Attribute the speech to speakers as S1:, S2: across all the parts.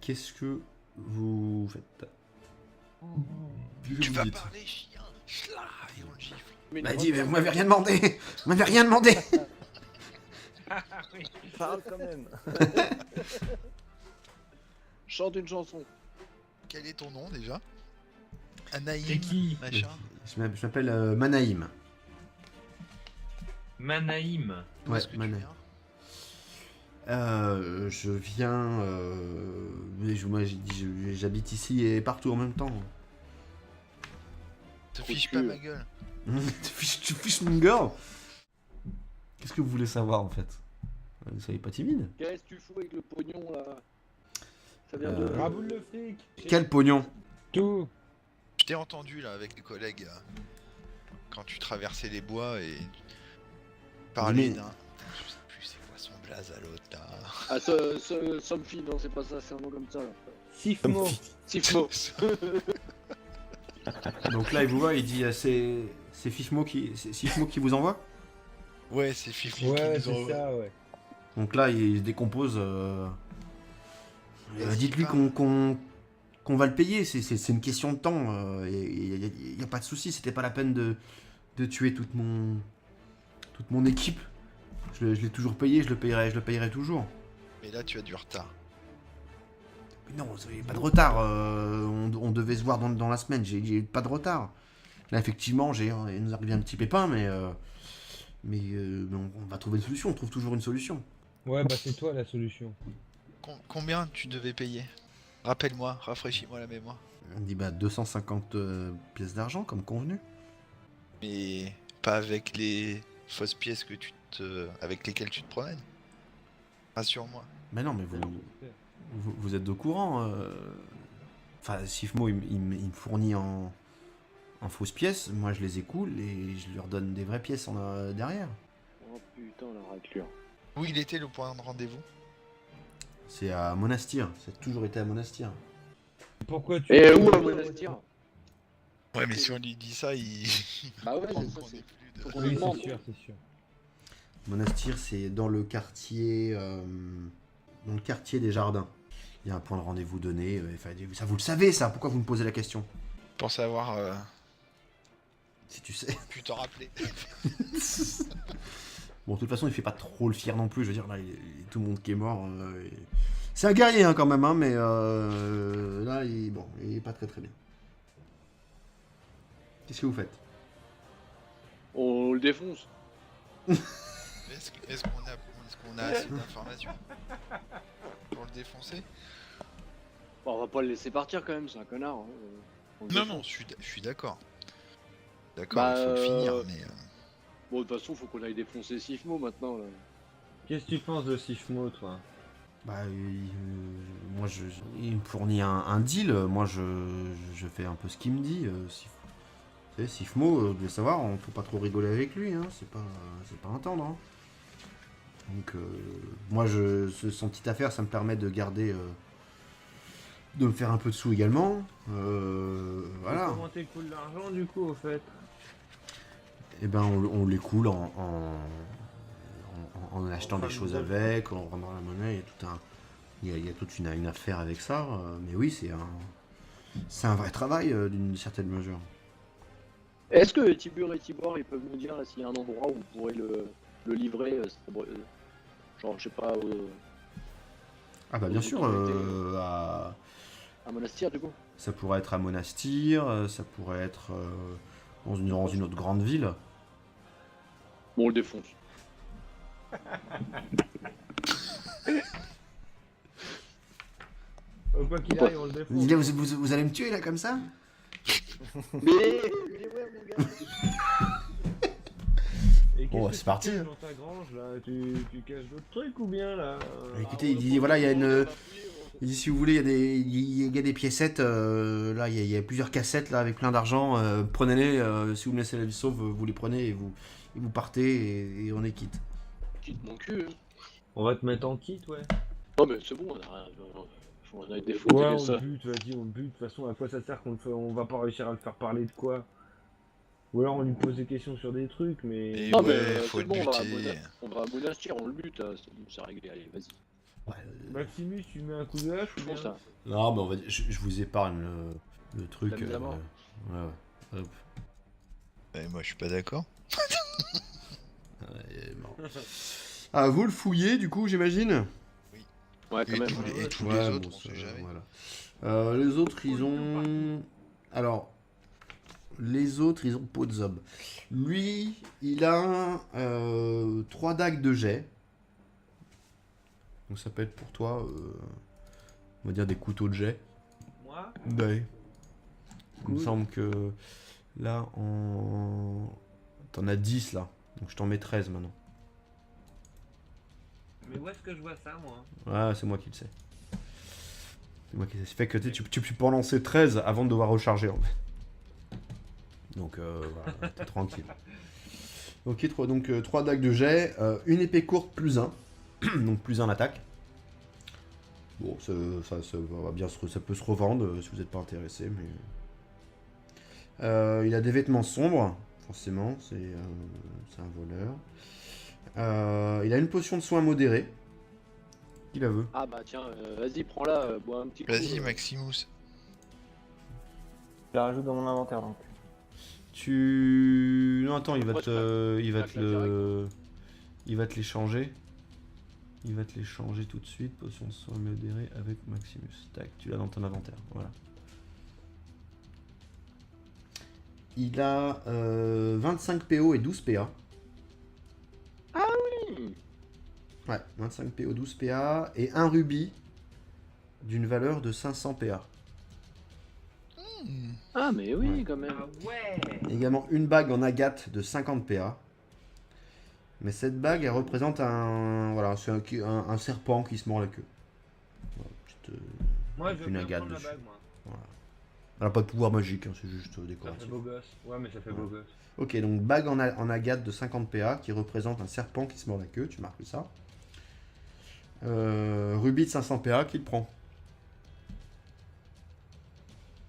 S1: Qu'est-ce que vous faites? Qu'est-ce que
S2: Tu
S1: vous
S2: vas
S1: dites?
S2: parler, chien. Chla, et on le gifle.
S1: Bah dis, mais vous m'avez rien demandé. Vous m'avez rien demandé.
S3: Oui.
S4: Parle quand même.
S5: Chante une chanson.
S2: Quel est ton nom déjà?
S3: C'est
S2: Anaïm,
S3: qui?
S2: machin.
S1: Je m'appelle Manaïm.
S3: Manaïm.
S2: D'où
S1: Ouais,
S2: est-ce que tu
S1: Manaïm.
S2: viens?
S1: Je viens. Moi j'ai dit, j'habite ici et partout en même temps.
S2: Te
S5: Trop
S2: fiche
S5: de
S2: pas
S5: cul.
S2: ma gueule.
S1: Tu fiches mon girl. Qu'est-ce que vous voulez savoir en fait? Vous soyez pas timide.
S5: Qu'est-ce que tu fous avec le pognon là? Ça vient
S1: Euh,
S5: de.
S3: Raboule le fric.
S1: Quel pognon?
S3: Tout.
S2: Je t'ai entendu là avec des collègues quand tu traversais les bois et parler
S1: Mais-
S2: d'un. Je sais plus c'est quoi son blaze à l'autre là.
S5: Ah, Somfy, non, c'est pas ça, c'est un nom comme ça. Là.
S3: Sifmo.
S5: Sifmo.
S1: Donc là il vous voit, il dit c'est Fifmo qui vous envoie.
S2: Ouais, c'est Fifi
S3: Ouais,
S2: qui nous
S3: c'est
S2: envoie.
S3: ça, ouais.
S1: Donc là il se décompose.
S2: Est-ce
S1: Dites-lui
S2: qu'il
S1: qu'on va le payer, c'est une question de temps. Il n'y a pas de souci, c'était pas la peine de tuer toute mon équipe. Je l'ai toujours payé, je le payerai toujours.
S2: Mais là tu as du retard.
S1: Mais non, il n'y a pas de retard. On devait se voir dans la semaine, j'ai pas de retard. Là effectivement, il nous arrive un petit pépin, mais on va trouver une solution, on trouve toujours une solution.
S3: Ouais, bah c'est toi la solution.
S2: Combien tu devais payer? Rappelle-moi, rafraîchis-moi la mémoire.
S1: On dit 250 pièces d'argent comme convenu.
S2: Mais pas avec les fausses pièces avec lesquelles tu te promènes. Rassure-moi.
S1: Mais non, mais vous êtes au courant. Enfin, Sifmo, il me fournit en fausses pièces. Moi, je les écoule et je lui redonne des vraies pièces derrière.
S5: Oh putain, la raclure.
S2: Où il était le point de rendez-vous?
S1: C'est à Monastir. Ça a toujours été à Monastir.
S3: Pourquoi tu...
S5: Et où à Monastir?
S2: Ouais, mais si on lui dit ça, il.
S5: Bah ouais,
S2: comprend
S5: c'est ça,
S2: qu'on
S5: c'est.
S2: est plus de-
S5: Faut qu'on
S3: Oui,
S5: lui demande.
S3: c'est sûr, c'est sûr.
S1: Monastir, c'est dans le quartier des Jardins. Il y a un point de rendez-vous donné. Enfin, ça, vous le savez, ça. Pourquoi vous me posez la question?
S2: Pour savoir,
S1: Si tu sais.
S2: pu t'en rappeler.
S1: Bon, de toute façon, il fait pas trop le fier non plus. Je veux dire, là, il y a tout le monde qui est mort. C'est un guerrier hein, quand même, hein, mais là, il est pas très bien. Qu'est-ce que vous faites?
S5: On le défonce.
S2: Est-ce qu'on a assez d'informations pour le défoncer?
S5: Bon, on va pas le laisser partir quand même, c'est un connard. Hein. On le
S2: Non,
S5: défonce.
S2: non, je suis d'accord. D'accord,
S5: Bah,
S2: il faut le finir, mais.
S5: Bon, de toute façon, faut qu'on aille défoncer Sifmo maintenant. Là.
S3: Qu'est-ce que tu penses de Sifmo, toi?
S1: Bah, moi, il me fournit un deal. Moi, je fais un peu ce qu'il me dit. Vous savez, Sifmo, vous devez savoir, on peut pas trop rigoler avec lui. Hein, c'est pas un tendre. Hein. Donc, moi, son petite affaire, ça me permet de garder. De me faire un peu de sous également. Voilà.
S3: Comment t'écoules l'argent, du coup, au fait?
S1: Et ben, on l'écoule en achetant des
S3: Enfin,
S1: choses
S3: vous-
S1: avec, en rendant la monnaie. Il y a toute une affaire avec ça. Mais oui, c'est un vrai travail d'une certaine mesure.
S5: Est-ce que Tibur et Tibor ils peuvent nous dire là, s'il y a un endroit où on pourrait le livrer genre, je sais pas,
S1: Ah bah bien
S5: Aux
S1: sûr,
S5: autorités, à Monastir du coup?
S1: ça pourrait être à Monastir, ça pourrait être dans une autre grande ville.
S5: Bon, on le défonce.
S3: Quoi qu'il arrive, on le défonce.
S1: Vous allez me tuer là comme ça?
S5: Mais ouais, mon gars.
S3: Et
S1: Bon,
S3: qu'est-ce que
S1: c'est
S3: tu
S1: parti.
S3: fais dans ta grange, là? Tu caches d'autres trucs, ou bien, là?
S1: Écoutez, il dit voilà, il y a une. Il dit si vous voulez, il y a des piécettes, là il y a plusieurs cassettes là avec plein d'argent, prenez-les, si vous me laissez la vie sauve, vous les prenez et vous partez et on est quitte.
S5: Quitte mon cul. Hein.
S3: On va te mettre en kit, ouais.
S5: Non, mais c'est bon, on a rien. On a défoncé
S3: Ouais, on
S5: ça.
S3: le bute, vas-y, on le bute. De toute façon, à quoi ça sert qu'on le fait? On va pas réussir à le faire parler de quoi? Ou alors on lui pose des questions sur des trucs, mais...
S2: Et
S5: Non,
S2: ouais,
S5: mais
S2: faut
S5: c'est
S2: le
S5: bon,
S2: buter.
S5: on va à Monastir, on le bute, c'est bon, c'est réglé, allez, vas-y.
S1: Ouais,
S3: Maximus, tu mets un coup de hache ou
S5: Je pense
S3: bien
S5: ça.
S1: non, mais on va dire, je vous épargne le truc.
S5: La mise à mort.
S1: Ouais. Hop.
S2: Moi, je suis pas d'accord.
S1: Ouais, bon. Ah, vous le fouillez, du coup, j'imagine.
S5: Ouais, quand même.
S2: Et tous
S1: Ouais,
S2: les autres,
S1: bon,
S2: on
S1: ça,
S2: sait jamais.
S1: voilà. Les autres, ils ont... Alors, les autres, ils ont peau de zob. Lui, il a 3 dagues de jet. Donc ça peut être pour toi, on va dire des couteaux de jet.
S3: Moi
S1: Ouais. Il me
S3: Cool.
S1: semble que là, t'en as 10 là. Donc je t'en mets 13 maintenant.
S3: Mais où est-ce que je vois ça, moi?
S1: Ouais, c'est moi qui le sais. C'est moi qui le sais. Ça fait que tu peux en lancer 13 avant de devoir recharger en fait. Donc voilà, t'es tranquille. Ok, donc 3 dagues de jet, une épée courte plus 1. Donc plus 1 l'attaque. Bon, ça va bien ça peut se revendre si vous n'êtes pas intéressé. Mais... il a des vêtements sombres, forcément, c'est un voleur. Il a une potion de soin modérée. Qui la veut?
S5: Ah bah tiens, vas-y, prends-la, bois un petit coup.
S2: Vas-y, Maximus.
S4: Je la rajoute dans mon inventaire donc.
S1: Non, attends, il va
S5: Moi,
S1: te
S5: je
S1: il va te l'échanger. Il va te l'échanger tout de suite. Potion de soin modérée avec Maximus. Tac, tu l'as dans ton inventaire. Voilà. Il a 25 PO et 12 PA.
S5: Hmm.
S1: Ouais, 25 PO, 12 PA et un rubis d'une valeur de 500 PA.
S5: Ah mais oui,
S1: Ouais.
S5: quand même.
S3: Ah ouais.
S1: Également une bague en agate de 50 PA. Mais cette bague, elle représente un serpent qui se mord la queue. Voilà, petite,
S3: Moi, je
S1: avec
S3: veux
S1: une
S3: bien
S1: agate
S3: prendre la
S1: dessus.
S3: bague, moi.
S1: Elle n'a pas de pouvoir magique, hein, c'est juste
S3: Ça fait
S1: décoratif.
S3: beau gosse. Ouais, mais ça fait beau gosse.
S1: Ok, donc bague en agate de 50 PA qui représente un serpent qui se mord la queue, tu marques ça. Rubis de 500 PA qui le prend.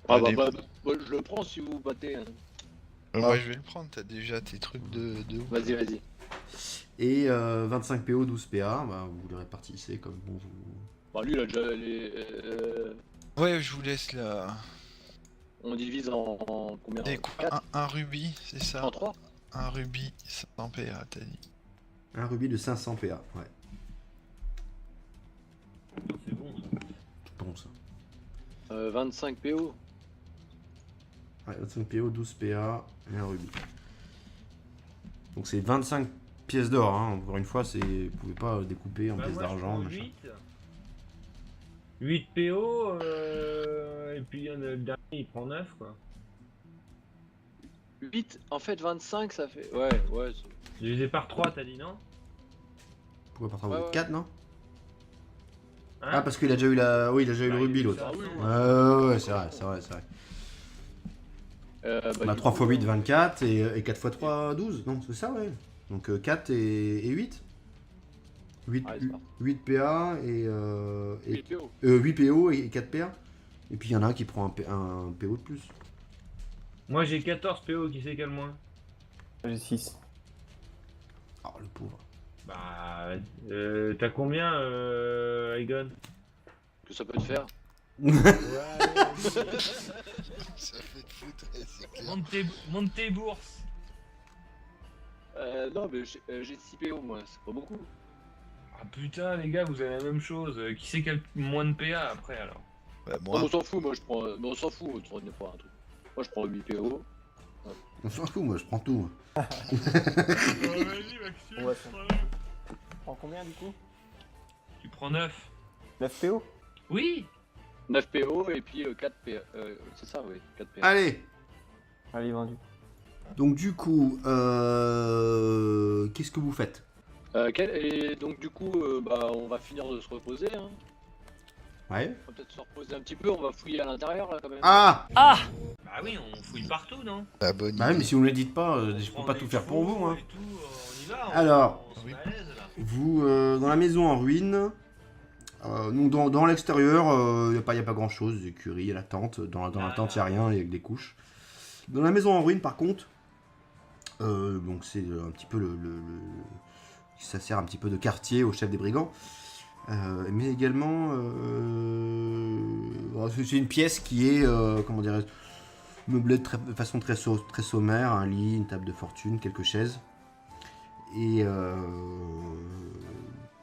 S5: Ah
S2: Allez.
S5: bah, je le prends si vous battez. Hein.
S2: Moi, je vais le prendre. T'as déjà tes trucs de ouf.
S5: Vas-y, vas-y.
S1: Et 25 PO, 12 PA, bah, vous les répartissez comme bon vous.
S5: Bah lui, il a déjà les...
S2: Ouais, je vous laisse là.
S5: on divise en combien?
S2: Et
S5: En
S2: quoi,
S5: 4?
S2: un rubis, c'est ça?
S5: En 3?
S2: Un rubis 100 PA, t'as dit.
S1: Un rubis de 500 PA, ouais.
S3: C'est bon, ça.
S1: C'est bon ça.
S5: 25 PO.
S1: Ouais, 25 PO, 12 PA et un rubis. Donc c'est 25 pièces d'or, hein. Encore une fois, vous pouvez pas découper en
S3: Bah,
S1: pièces
S3: moi, je
S1: d'argent.
S3: prends
S1: Machin.
S3: 8 PO, et puis le dernier, il prend 9, quoi.
S5: 8, en fait 25 ça fait... Ouais,
S3: Je les ai par 3, t'as dit, non?
S1: Pourquoi partir
S5: Ouais,
S1: de
S5: ouais.
S1: 4, non?
S3: Hein?
S1: Ah, parce qu'il a déjà eu la. Oui, il a déjà eu
S3: Bah,
S1: le
S3: il
S1: rubis
S3: est
S1: l'autre.
S3: ça,
S5: oui.
S1: Ouais, c'est vrai, c'est vrai, c'est vrai.
S5: bah,
S1: On a
S5: du
S1: 3
S5: coup,
S1: x 8, 24 et 4 x 3, 12. Non, c'est ça, ouais. Donc 4 et 8. 8,
S5: Ouais, c'est parti.
S1: 8 PA et
S5: 8 PO.
S1: 8 PO et 4 PA. Et puis il y en a un qui prend un PO de plus.
S3: Moi, j'ai 14 PO, qui c'est quel moins?
S4: J'ai 6.
S1: Oh, le pauvre.
S3: Bah, t'as combien, Egon?
S5: Que ça peut te faire.
S3: Ouais,
S2: Ça fait te foutre, c'est clair.
S3: monte tes bourses.
S5: Non, mais j'ai 6 PO, moi, c'est pas beaucoup.
S3: Ah putain, les gars, vous avez la même chose. Qui c'est qui a le moins de PA après, alors?
S2: Bah,
S5: Non,
S2: moi,
S5: mais on s'en fout, moi je prends... Mais on s'en fout, on ne pas un truc. Moi je prends 8 PO.
S1: On s'en fout, moi je prends tout.
S3: Vas-y, Maxime,
S4: Ouais, ça. Prends combien du coup?
S3: tu prends 9.
S4: 9 PO?
S3: Oui.
S5: 9 PO et puis 4 PO. C'est ça, oui, 4 PO.
S1: Allez.
S4: Allez, vendu.
S1: Donc du coup, qu'est-ce que vous faites?
S5: Et donc du coup, bah, on va finir de se reposer. Hein.
S1: Ouais.
S5: On va peut-être se reposer un petit peu, on va fouiller à l'intérieur là quand même.
S1: Ah.
S3: Bah oui, on fouille partout, non?
S2: la bonne
S1: Bah ouais, mais
S2: idée.
S1: si vous ne le dites pas,
S3: On
S1: je peux
S3: prend
S1: pas
S3: des
S1: tout faire pour
S3: chevaux
S1: vous. Hein.
S3: et tout, on y va.
S1: Alors.
S3: on se
S2: Oui.
S3: met à l'aise, là.
S1: Vous, dans la maison en ruine, donc dans l'extérieur, il n'y a pas grand chose, des écuries, il y a la tente, dans la tente il n'y a rien, il y a que des couches. Dans la maison en ruine par contre, donc c'est un petit peu ça sert un petit peu de quartier au chef des brigands. Mais également, c'est une pièce qui est, comment dirais-je, meublée de façon très sommaire, un lit, une table de fortune, quelques chaises. Et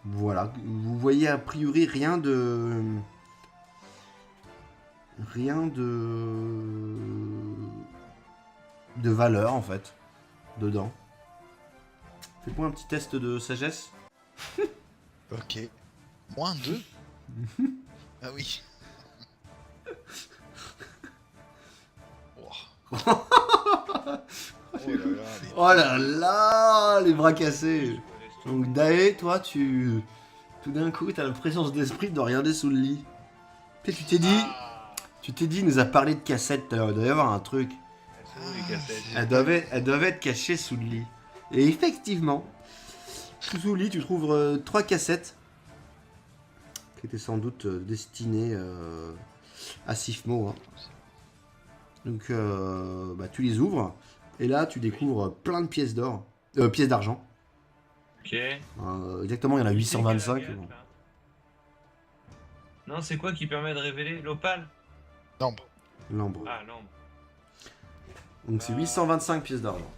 S1: voilà, vous voyez a priori rien de valeur en fait dedans. Fais-moi un petit test de sagesse.
S2: Ok. Moins 2. Ah oui. Oh. Oh là là,
S1: Oh là là, les bras cassés. Donc Dae, toi, tout d'un coup, t'as la présence d'esprit de regarder sous le lit. Puis tu t'es dit, il nous a parlé de cassettes tout à l'heure, il doit y avoir un truc.
S6: Les cassettes.
S1: Elles doivent être cachées sous le lit. Et effectivement, sous le lit, tu trouves 3 cassettes qui étaient sans doute destinées à Sifmo. Hein. Donc, tu les ouvres et là, tu découvres plein de pièces d'or, pièces d'argent.
S6: Ok.
S1: Exactement, il y en a 825.
S6: C'est quel agate, là Non, c'est quoi qui permet de révéler l'opale?
S2: L'ambre.
S1: L'ambre.
S6: Ah, l'ambre.
S1: Donc c'est 825 pièces d'argent.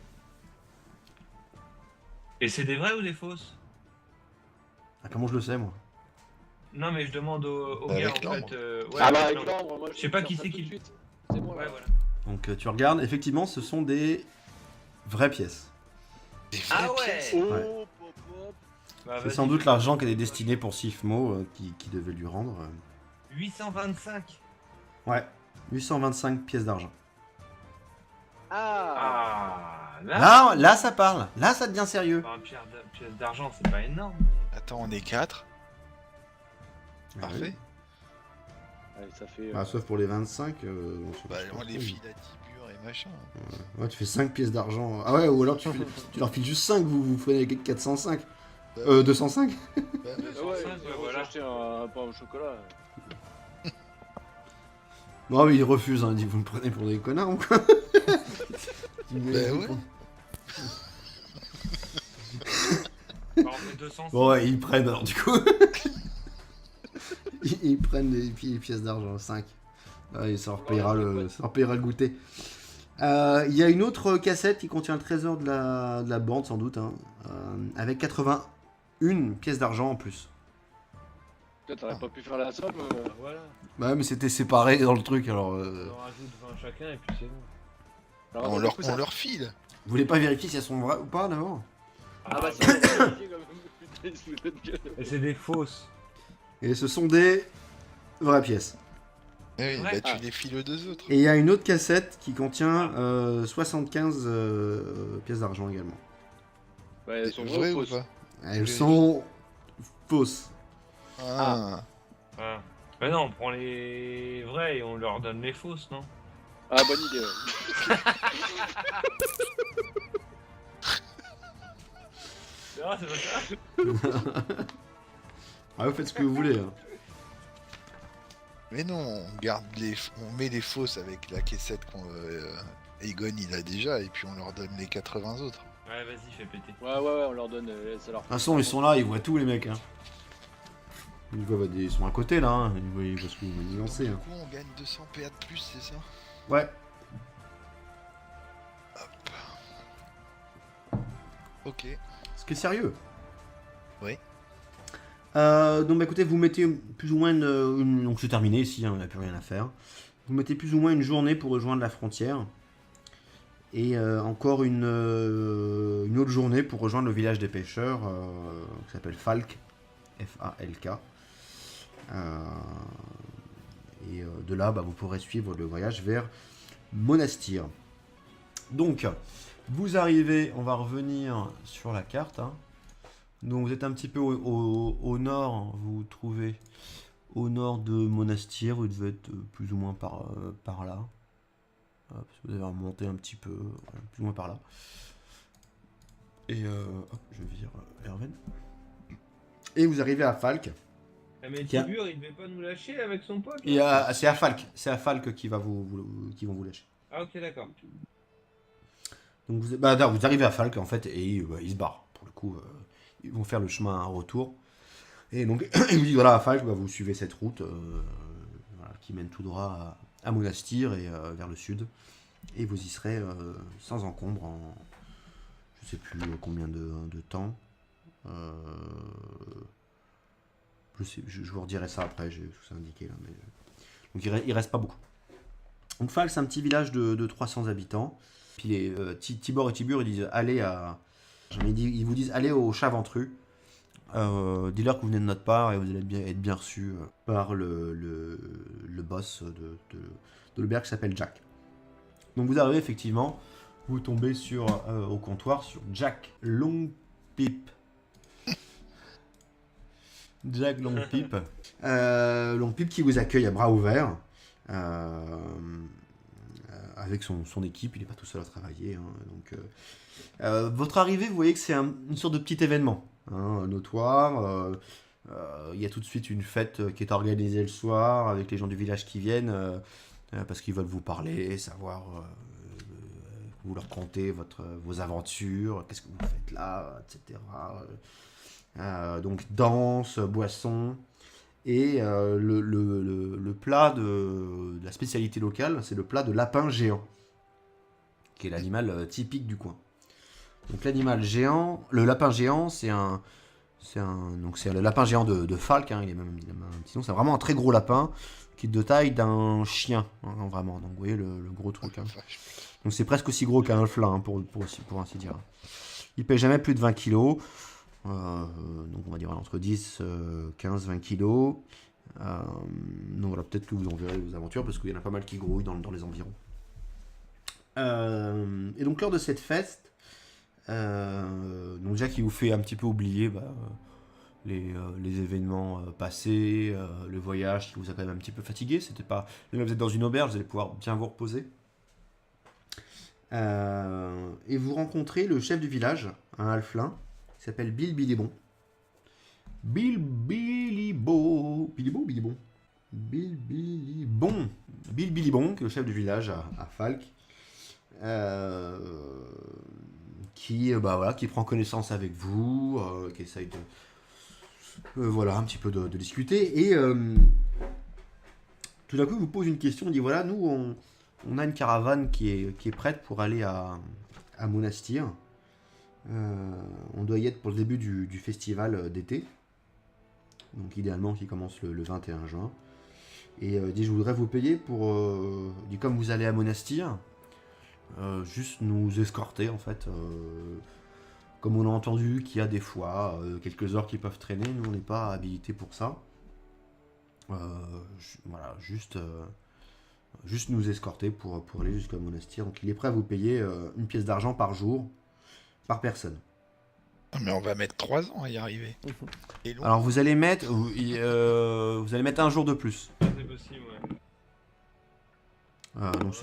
S6: Et c'est des vraies ou des fausses?
S1: Ah, comment je le sais, moi?
S6: Non, mais je demande au
S2: Avec
S6: gars en
S2: l'ambre.
S6: fait.
S5: Ah bah
S6: avec
S5: avec
S6: l'ambre.
S5: l'ambre, moi
S6: Je sais pas
S5: peux
S6: qui
S5: faire
S6: c'est
S5: ça
S6: qui-
S5: tout de suite. C'est moi.
S6: Ouais,
S5: là.
S6: voilà.
S1: Donc tu regardes, effectivement, ce sont des vraies pièces.
S2: Des vraies
S6: Ah ouais.
S2: pièces.
S5: Oh,
S1: Ouais.
S5: pop, pop.
S6: Bah,
S1: C'est
S6: vas-y,
S1: sans doute
S6: fais-
S1: l'argent qui est destiné pour Sifmo qui devait lui rendre.
S6: 825.
S1: Ouais, 825 pièces d'argent.
S5: Ah,
S6: Ah,
S1: Là, ça parle. Là, ça devient sérieux.
S6: Bah, une pièce d'argent, c'est pas énorme.
S2: Attends, on est 4. Parfait.
S5: Allez, ça fait.
S1: Bah, sauf pour les 25.
S2: Bah, on les file à Tibur et machin.
S1: Ouais, tu fais 5 pièces d'argent. Ah ouais, ou alors tu leur files juste 5, vous prenez 405. 205.
S2: Bah,
S5: Ah
S6: ouais,
S5: ouais,
S6: ouais,
S5: on
S6: voilà.
S5: va chercher un pain au chocolat.
S1: Non, mais il refuse, hein. Il dit, vous me prenez pour des connards ou quoi?
S2: ouais.
S6: Bah, on fait 200.
S1: Bon, ouais, ils prennent alors du coup. Ils prennent les pièces d'argent, 5. Ouais, ça leur payera le goûter. Il y a une autre cassette qui contient le trésor de la bande, sans doute, hein, avec 81 pièces d'argent en plus.
S5: Peut-être t'aurais pas pu faire la somme.
S6: Voilà.
S1: Bah, mais c'était séparé dans le truc, alors.
S6: On en rajoute 20 chacun et puis c'est bon.
S5: Alors,
S2: On
S5: du
S2: leur,
S5: coup, ça-
S2: on leur file.
S1: Vous voulez pas vérifier si elles sont vraies ou pas d'abord?
S5: Ah bah si, on va vérifier quand même. Putain, il se fout de notre gueule.
S6: Et c'est des fausses.
S1: Et ce sont des vraies pièces.
S2: Eh oui,
S6: Ouais.
S2: bah tu
S5: Ah.
S2: les files aux deux autres.
S1: Et il y a une autre cassette qui contient 75 pièces d'argent également.
S5: Ouais, elles sont
S2: Vrai
S5: vraies
S2: ou
S5: ou fausses.
S2: pas
S1: Elles sont fausses.
S2: Ah.
S6: Ah. Bah non, on prend les vrais et on leur donne les fausses, non?
S5: Ah, bonne idée, ouais.
S6: Non, c'est pas ça.
S1: Ah, vous faites ce que vous voulez. Hein.
S2: Mais non, on met les fausses avec la caissette qu'on Egon il a déjà et puis on leur donne les 80 autres.
S6: Ouais, vas-y, fais péter.
S5: Ouais, on leur donne. Ça leur...
S1: De toute façon, ils sont là, ils voient tous les mecs. Hein. Ils sont à côté là, hein. Ils voient ce que vous lancez.
S2: Du
S1: Hein.
S2: coup on gagne 200 PA de plus, c'est ça?
S1: Ouais.
S2: Ok.
S1: Ce qui est sérieux.
S2: Oui.
S1: Donc bah, écoutez, vous mettez plus ou moins donc c'est terminé ici, hein, on n'a plus rien à faire. Vous mettez plus ou moins une journée pour rejoindre la frontière. Et encore une autre journée pour rejoindre le village des pêcheurs qui s'appelle Falk. F-A-L-K. Et de là, bah, vous pourrez suivre le voyage vers Monastir. Donc, vous arrivez, on va revenir sur la carte. Hein. Donc, vous êtes un petit peu au nord, vous vous trouvez au nord de Monastir, vous devez être plus ou moins par là. Parce que vous avez remonté un petit peu, voilà, plus ou moins par là. Et hop, je vire Erwen. Et vous arrivez à Falk.
S6: Ah, mais
S1: Tiens.
S6: Tibur, il devait pas nous lâcher avec son pote
S1: Et
S6: là
S1: c'est à Falk qui vont vous lâcher.
S6: Ah, ok, d'accord.
S1: Donc vous arrivez à Falk en fait et ils se barrent. Pour le coup, ils vont faire le chemin à retour. Et donc, il vous dit, voilà, Falk, bah, vous suivez cette route voilà, qui mène tout droit à Monastir et vers le sud. Et vous y serez sans encombre en je sais plus combien de temps. Je vous redirai ça après, j'ai tout ça indiqué là. Mais... Donc il reste pas beaucoup. Donc Falk, c'est un petit village de 300 habitants. Puis Tibor et Tibur, ils disent allez à. Ils vous disent allez au chat ventru. Dis-leur que vous venez de notre part et vous allez être bien reçus par le boss de l'auberge qui s'appelle Jack. Donc vous arrivez effectivement, vous tombez au comptoir sur Jack Longpipe. Jack Longpipe. Longpipe qui vous accueille à bras ouverts. Avec son équipe, il n'est pas tout seul à travailler. Hein, donc, votre arrivée, vous voyez que c'est une sorte de petit événement notoire. Il y a tout de suite une fête qui est organisée le soir avec les gens du village qui viennent parce qu'ils veulent vous parler, savoir, vous leur conter vos aventures, qu'est-ce que vous faites là, etc. Donc danse, boisson. Et le plat de la spécialité locale, c'est le plat de lapin géant, qui est l'animal typique du coin. Donc l'animal géant, le lapin géant, c'est le lapin géant de Falk, hein, il a même un petit nom, c'est vraiment un très gros lapin, qui est de taille d'un chien, hein, vraiment. Donc vous voyez le gros truc. Hein. Donc c'est presque aussi gros qu'un flan, hein, pour ainsi dire. Il pèse jamais plus de 20 kilos. Donc on va dire entre 10, 15, 20 kilos. Donc voilà, peut-être que vous en verrez vos aventures parce qu'il y en a pas mal qui grouillent dans les environs. Et donc lors de cette fête, donc déjà qui vous fait un petit peu oublier les événements passés, le voyage qui vous a quand même un petit peu fatigué. C'était pas. Là, vous êtes dans une auberge, vous allez pouvoir bien vous reposer. Et vous rencontrez le chef du village, un halflin, qui s'appelle Bill Bilibon. Bill Bilibon, qui est le chef du village à Falk, qui prend connaissance avec vous, qui essaye de un petit peu de discuter, et tout d'un coup il vous pose une question, il dit voilà, nous on a une caravane qui est prête pour aller à Monastir. On doit y être pour le début du festival d'été, donc idéalement qui commence le 21 juin. Et dit je voudrais vous payer pour, dit comme vous allez à Monastir, juste nous escorter en fait. Comme on a entendu qu'il y a des fois quelques heures qui peuvent traîner, nous on n'est pas habilités pour ça. Voilà, juste nous escorter pour aller jusqu'à Monastir. Donc il est prêt à vous payer une pièce d'argent par jour. Par personne.
S2: Mais on va mettre 3 ans à y arriver. Et
S1: alors vous allez mettre un jour de plus.
S6: C'est possible, ouais.
S1: Donc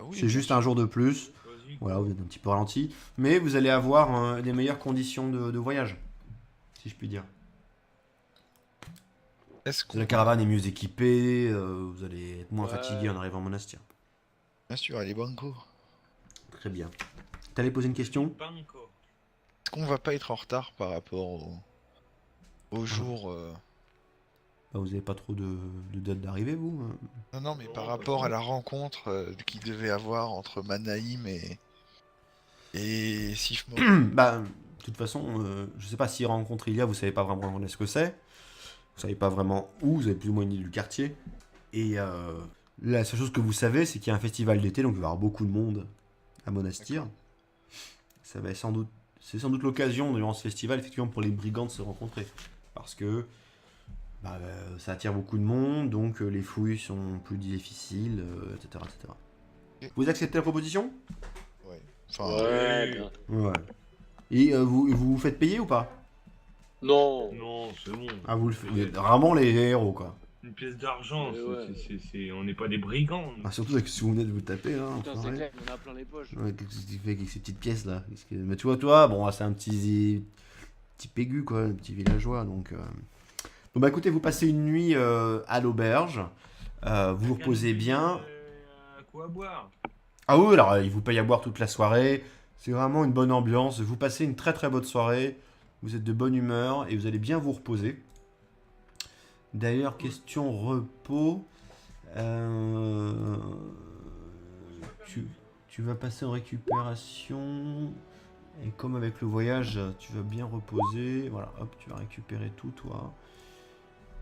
S2: oui,
S1: c'est juste un jour de plus.
S6: Vas-y.
S1: Voilà, vous êtes un petit peu ralenti. Mais vous allez avoir des meilleures conditions de voyage, si je puis dire.
S2: Est-ce qu'on...
S1: La caravane est mieux équipée, vous allez être moins fatigué en arrivant à Monastir.
S2: Bien sûr, elle est banco.
S1: Très bien. T'allais poser une question ?
S6: Pas encore.
S2: Est-ce qu'on va pas être en retard par rapport au jour
S1: Vous n'avez pas trop de date d'arrivée, vous ?
S2: Non, mais par rapport à la rencontre qu'il devait avoir entre Manaïm et Sifmo.
S1: De toute façon, je sais pas si rencontre il y a, vous savez pas vraiment ce que c'est. Vous savez pas vraiment où, vous avez plus ou moins une idée du quartier. Et la seule chose que vous savez, c'est qu'il y a un festival d'été, donc il va y avoir beaucoup de monde à Monastir. Ça va c'est sans doute l'occasion durant ce festival, effectivement, pour les brigands de se rencontrer. Parce que ça attire beaucoup de monde, donc les fouilles sont plus difficiles, etc., etc.
S2: Okay.
S1: Vous acceptez la proposition ?
S2: Ouais. Enfin,
S5: Ouais, bien.
S1: Ouais. Et vous vous faites payer ou pas ?
S5: Non.
S6: Non, c'est bon.
S1: Ah, vous le faites. Vraiment les héros, quoi.
S6: Une pièce d'argent,
S5: Ouais.
S6: on n'est pas des brigands. nous.
S1: Ah, surtout avec ce que vous venez de vous taper, hein.
S5: Putain, c'est clair, on a plein les poches.
S1: Ouais, qu'est-ce qu'il fait avec ces petites pièces là ? Mais tu vois, toi, bon, c'est un petit pégu, quoi, un petit villageois, donc. Donc, bah écoutez, vous passez une nuit à l'auberge, vous vous reposez bien.
S6: À quoi boire ?
S1: Ah oui, alors il vous paye à boire toute la soirée, c'est vraiment une bonne ambiance, vous passez une très très bonne soirée, vous êtes de bonne humeur et vous allez bien vous reposer. D'ailleurs, question repos. Tu vas passer en récupération. Et comme avec le voyage, tu vas bien reposer. Voilà, hop, tu vas récupérer tout, toi.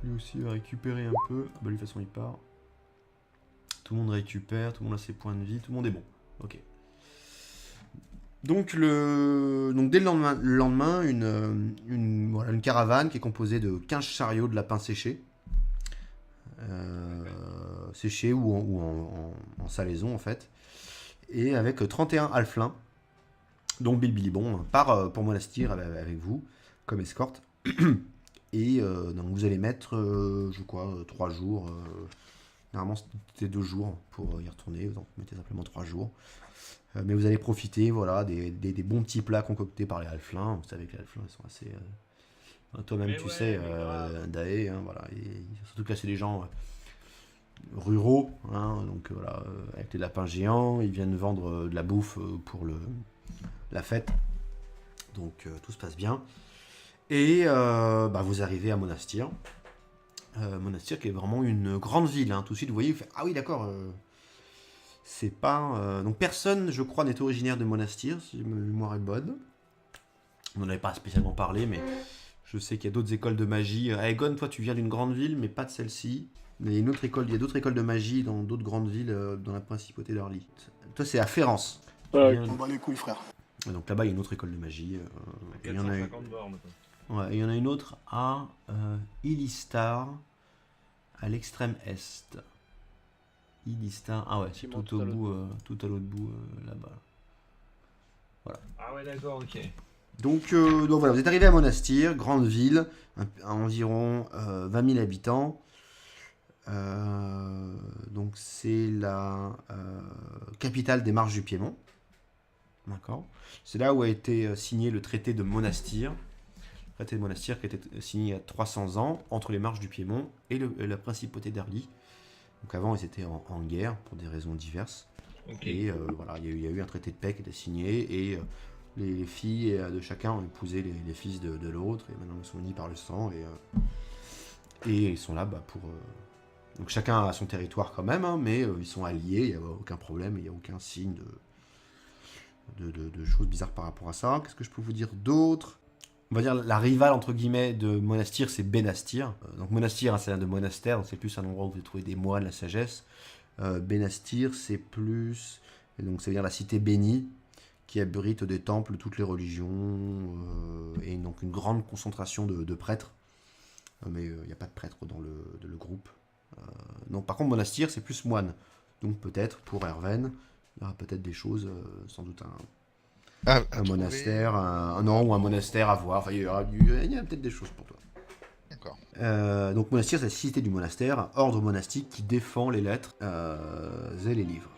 S1: Lui aussi va récupérer un peu. Ah bah, lui, de toute façon, il part. Tout le monde récupère, tout le monde a ses points de vie, tout le monde est bon. Ok. Donc, dès le lendemain, une caravane qui est composée de 15 chariots de lapins séchés. Séchés ou en salaison, en fait. Et avec 31 alflins. Donc Bilbilibon part pour Monastir avec vous, comme escorte. Et donc vous allez mettre, je crois, 3 jours. Normalement c'était 2 jours pour y retourner, donc vous mettez simplement 3 jours. Mais vous allez profiter, voilà, des bons petits plats concoctés par les halflins. Vous savez que les halflins ils sont assez... toi-même
S6: Mais
S1: tu
S6: ouais,
S1: sais,
S6: mais grave.
S1: Daé, hein, voilà. Et surtout que là c'est des gens ruraux, hein, donc voilà, avec les lapins géants, ils viennent vendre de la bouffe pour la fête. Donc tout se passe bien. Et vous arrivez à Monastir. Monastir qui est vraiment une grande ville. Hein. Tout de suite, vous voyez, vous faites, ah oui, d'accord. C'est pas. Donc personne, je crois, n'est originaire de Monastir, si ma mémoire est bonne. On n'en avait pas spécialement parlé, mais je sais qu'il y a d'autres écoles de magie. Aegon, toi, tu viens d'une grande ville, mais pas de celle-ci. Mais il y a une autre école, il y a d'autres écoles de magie dans d'autres grandes villes dans la principauté d'Arly. Toi, c'est à Ferrance.
S5: Ouais,
S7: On bat les couilles, frère.
S1: Donc là-bas, il y a une autre école de magie.
S6: À
S1: Il y en a
S6: 450 bornes.
S1: Ouais, il y en a une autre à Illistar, à l'extrême est. Illistar, ah ouais, c'est
S5: Effectivement,
S1: tout au bout, tout à l'autre bout là-bas.
S6: Ah ouais, d'accord, ok.
S1: Donc voilà, vous êtes arrivé à Monastir, grande ville, à environ 20 000 habitants. Donc c'est la capitale des Marches du Piémont. D'accord. C'est là où a été signé le traité de Monastir. Le traité de Monastir qui a été signé il y a 300 ans entre les Marches du Piémont et la principauté d'Arly. Donc avant ils étaient en guerre pour des raisons diverses.
S6: Ok.
S1: Et voilà, il y a eu un traité de paix qui a été signé et les filles de chacun ont épousé les fils de l'autre et maintenant ils sont unis par le sang et ils sont là pour... Donc chacun a son territoire quand même, hein, mais ils sont alliés, il n'y a aucun problème, il n'y a aucun signe de choses bizarres par rapport à ça. Qu'est-ce que je peux vous dire d'autre ? On va dire la rivale entre guillemets de Monastir, c'est Benastir. Donc Monastir, hein, ça vient de monastère, donc c'est plus un endroit où vous allez trouver des moines, la sagesse. Benastir, c'est plus... Et donc ça veut dire la cité bénie, qui abrite des temples de toutes les religions, et donc une grande concentration de prêtres. Mais il n'y a pas de prêtres dans le groupe. Non, par contre, Monastir, c'est plus moine. Donc peut-être, pour Erwen, il y aura peut-être des choses, sans doute un monastère, ou un monastère à voir. Enfin, il y a peut-être des choses pour toi.
S2: D'accord.
S1: Donc Monastir, c'est la cité du monastère, un ordre monastique qui défend les lettres et les livres.